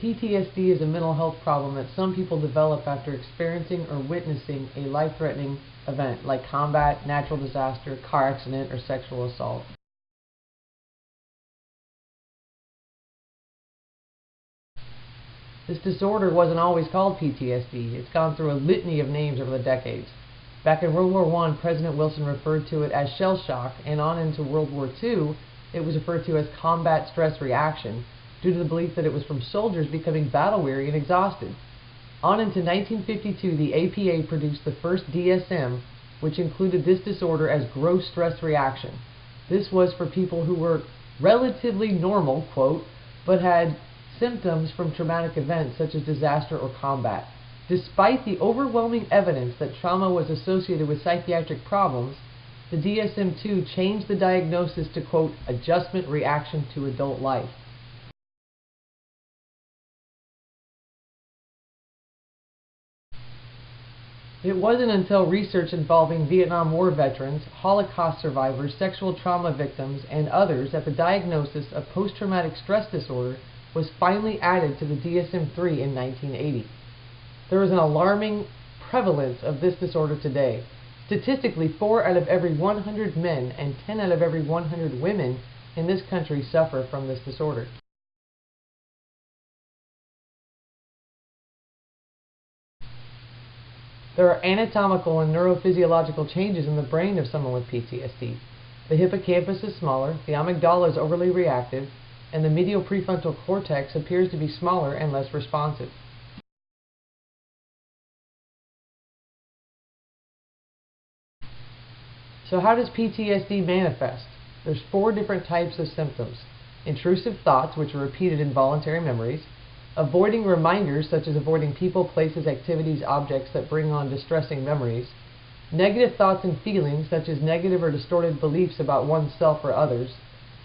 PTSD is a mental health problem that some people develop after experiencing or witnessing a life-threatening event like combat, natural disaster, car accident, or sexual assault. This disorder wasn't always called PTSD. It's gone through a litany of names over the decades. Back in World War I, President Wilson referred to it as shell shock, and on into World War II, it was referred to as combat stress reaction, due to the belief that it was from soldiers becoming battle-weary and exhausted. On into 1952, the APA produced the first DSM, which included this disorder as gross stress reaction. This was for people who were relatively normal, quote, but had symptoms from traumatic events such as disaster or combat. Despite the overwhelming evidence that trauma was associated with psychiatric problems, the DSM-2 changed the diagnosis to, quote, adjustment reaction to adult life. It wasn't until research involving Vietnam War veterans, Holocaust survivors, sexual trauma victims, and others that the diagnosis of post-traumatic stress disorder was finally added to the DSM-3 in 1980. There is an alarming prevalence of this disorder today. Statistically, 4 out of every 100 men and 10 out of every 100 women in this country suffer from this disorder. There are anatomical and neurophysiological changes in the brain of someone with PTSD. The hippocampus is smaller, the amygdala is overly reactive, and the medial prefrontal cortex appears to be smaller and less responsive. So how does PTSD manifest? There's 4 different types of symptoms. Intrusive thoughts, which are repeated involuntary memories. Avoiding reminders, such as avoiding people, places, activities, objects that bring on distressing memories. Negative thoughts and feelings, such as negative or distorted beliefs about oneself or others.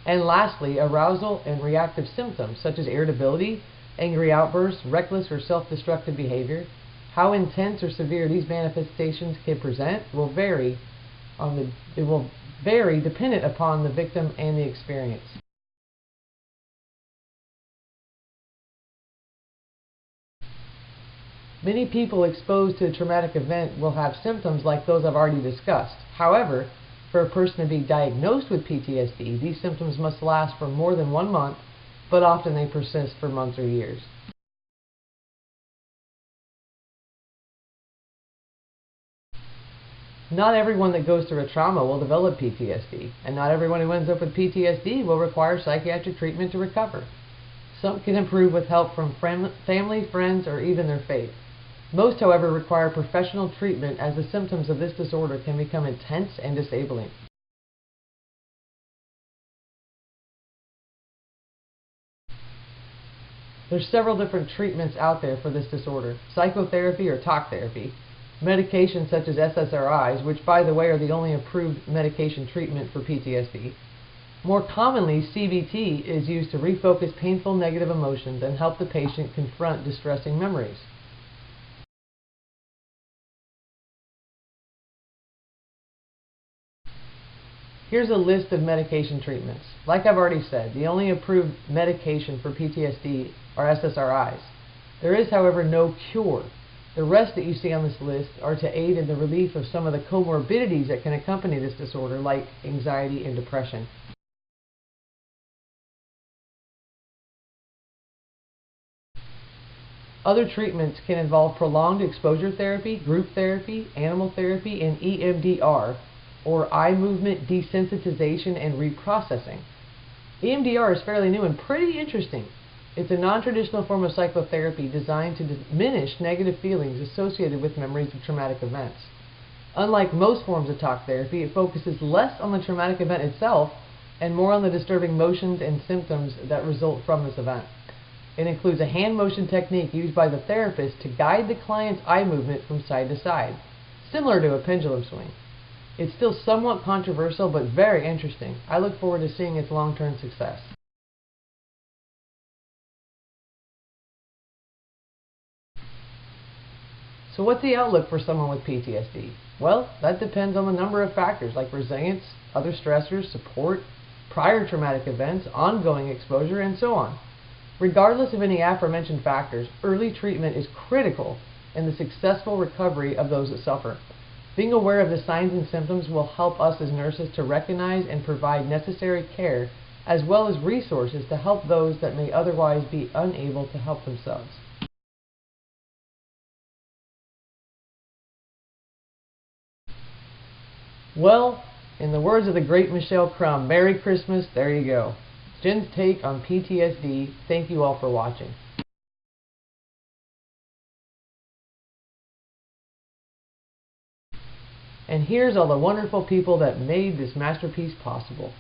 And lastly, arousal and reactive symptoms, such as irritability, angry outbursts, reckless or self-destructive behavior. How intense or severe these manifestations can present will vary dependent upon the victim and the experience. Many people exposed to a traumatic event will have symptoms like those I've already discussed. However, for a person to be diagnosed with PTSD, these symptoms must last for more than 1 month, but often they persist for months or years. Not everyone that goes through a trauma will develop PTSD, and not everyone who ends up with PTSD will require psychiatric treatment to recover. Some can improve with help from family, friends, or even their faith. Most, however, require professional treatment as the symptoms of this disorder can become intense and disabling. There's several different treatments out there for this disorder. Psychotherapy or talk therapy, medications such as SSRIs, which by the way are the only approved medication treatment for PTSD. More commonly, CBT is used to refocus painful negative emotions and help the patient confront distressing memories. Here's a list of medication treatments. Like I've already said, the only approved medication for PTSD are SSRIs. There is, however, no cure. The rest that you see on this list are to aid in the relief of some of the comorbidities that can accompany this disorder, like anxiety and depression. Other treatments can involve prolonged exposure therapy, group therapy, animal therapy, and EMDR, or eye movement desensitization and reprocessing. EMDR is fairly new and pretty interesting. It's a non-traditional form of psychotherapy designed to diminish negative feelings associated with memories of traumatic events. Unlike most forms of talk therapy, it focuses less on the traumatic event itself and more on the disturbing motions and symptoms that result from this event. It includes a hand motion technique used by the therapist to guide the client's eye movement from side to side, similar to a pendulum swing. It's still somewhat controversial, but very interesting. I look forward to seeing its long-term success. So what's the outlook for someone with PTSD? Well, that depends on the number of factors like resilience, other stressors, support, prior traumatic events, ongoing exposure, and so on. Regardless of any aforementioned factors, early treatment is critical in the successful recovery of those that suffer. Being aware of the signs and symptoms will help us as nurses to recognize and provide necessary care, as well as resources to help those that may otherwise be unable to help themselves. Well, in the words of the great Michelle Crum, Merry Christmas, there you go. Jen's take on PTSD. Thank you all for watching. And here's all the wonderful people that made this masterpiece possible.